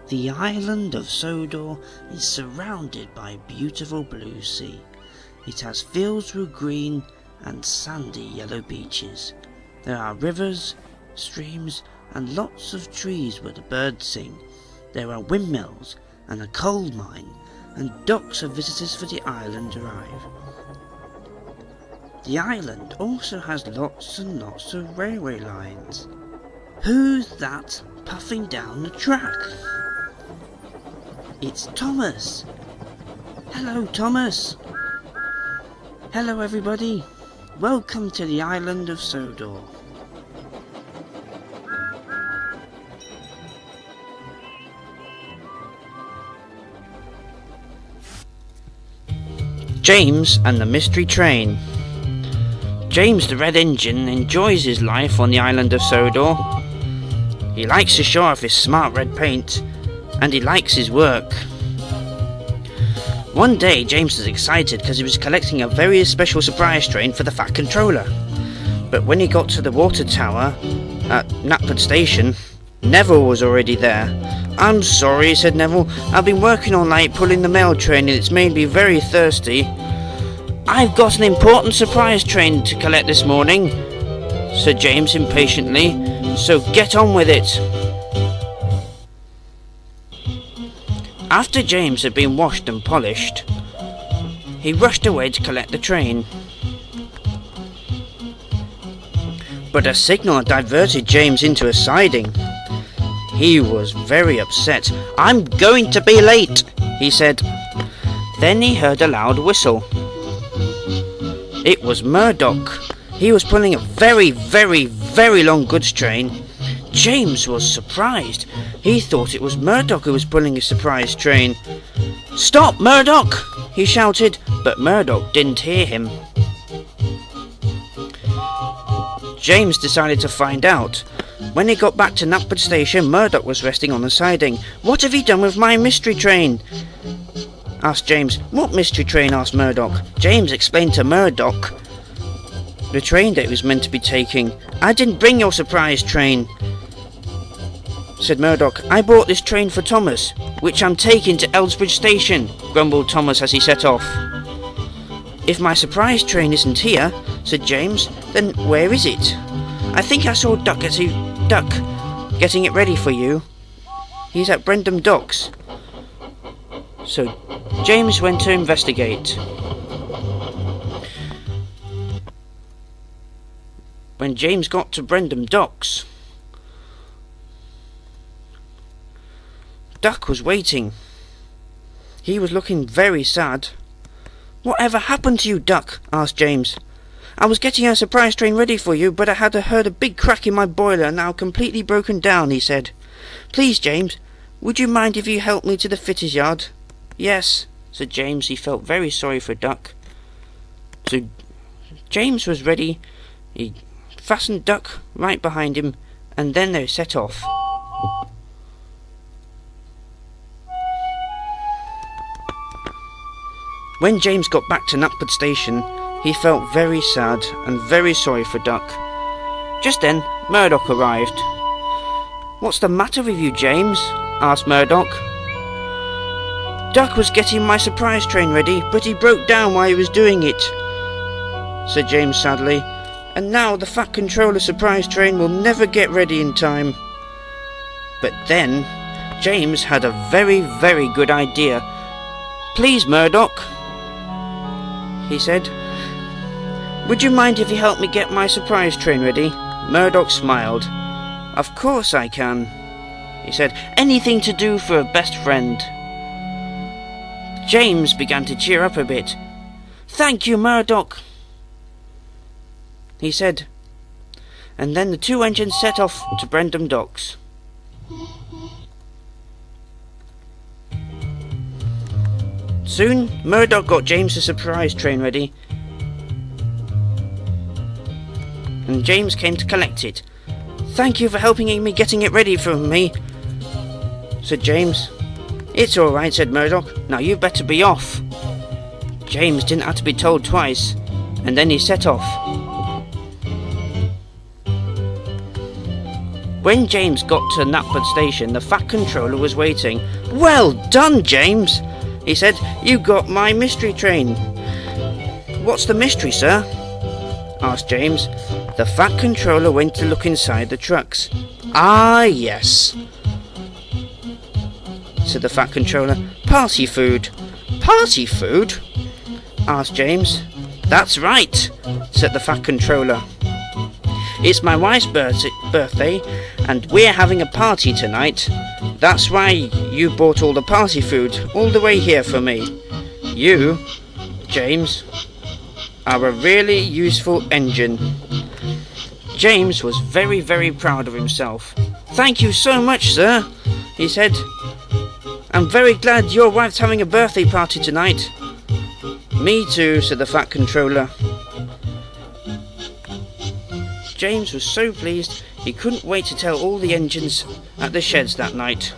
The island of Sodor is surrounded by beautiful blue sea. It has fields with green and sandy yellow beaches. There are rivers, streams, and lots of trees where the birds sing. There are windmills and a coal mine, and docks of visitors for the island arrive. The island also has lots and lots of railway lines. Who's that puffing down the track? It's Thomas. Hello, Thomas. Hello, everybody. Welcome to the island of Sodor. James and the Mystery Train. James the Red Engine enjoys his life on the island of Sodor. He likes to show off his smart red paint, and he likes his work. One day James was excited because he was collecting a very special surprise train for the Fat Controller. But when he got to the water tower at Knapford Station, Neville was already there. "I'm sorry," said Neville. "I've been working all night pulling the mail train and it's made me very thirsty." "I've got an important surprise train to collect this morning," said James impatiently, "so get on with it." After James had been washed and polished, he rushed away to collect the train. But a signal diverted James into a siding. He was very upset. "I'm going to be late," he said. Then he heard a loud whistle. It was Murdoch. He was pulling a very, very, very long goods train. James was surprised. He thought it was Murdoch who was pulling a surprise train. "Stop, Murdoch!" he shouted, but Murdoch didn't hear him. James decided to find out. When he got back to Knapford Station, Murdoch was resting on the siding. "What have you done with my mystery train?" asked James. "What mystery train?" asked Murdoch. James explained to Murdoch the train that he was meant to be taking. "I didn't bring your surprise train," said Murdoch. "I bought this train for Thomas, which I'm taking to Elsbridge Station," grumbled Thomas as he set off. "If my surprise train isn't here," said James, "then where is it? I think I saw Duck getting it ready for you. He's at Brendam Docks." So James went to investigate. When James got to Brendam Docks, Duck was waiting. He was looking very sad. "Whatever happened to you, Duck?" asked James. "I was getting a surprise train ready for you, but I had heard a big crack in my boiler and now completely broken down," he said. "Please, James, would you mind if you helped me to the fitter's yard?" "Yes," said James. He felt very sorry for Duck. So James was ready. He fastened Duck right behind him, and then they set off. When James got back to Knapford Station, he felt very sad and very sorry for Duck. Just then, Murdoch arrived. "What's the matter with you, James?" asked Murdoch. "Duck was getting my surprise train ready, but he broke down while he was doing it," said James sadly. "And now the Fat Controller surprise train will never get ready in time." But then, James had a very, very good idea. "Please, Murdoch," he said, "would you mind if you help me get my surprise train ready?" Murdoch smiled. "Of course I can," he said. "Anything to do for a best friend." James began to cheer up a bit. "Thank you, Murdoch," he said. And then the two engines set off to Brendam Docks. Soon, Murdoch got James' surprise train ready, and James came to collect it. "Thank you for helping me getting it ready for me," said James. "It's all right," said Murdoch. "Now you better be off." James didn't have to be told twice, and then he set off. When James got to Knapford Station, the Fat Controller was waiting. "Well done, James," he said. "You got my mystery train." "What's the mystery, sir?" asked James. The Fat Controller went to look inside the trucks. "Ah, yes," said the Fat Controller. "Party food." "Party food?" asked James. "That's right," said the Fat Controller. "It's my wife's birthday, and we're having a party tonight. That's why you bought all the party food all the way here for me. You, James, are a really useful engine." James was very, very proud of himself. "Thank you so much, sir," he said. "I'm very glad your wife's having a birthday party tonight." "Me too," said the Fat Controller. James was so pleased he couldn't wait to tell all the engines at the sheds that night.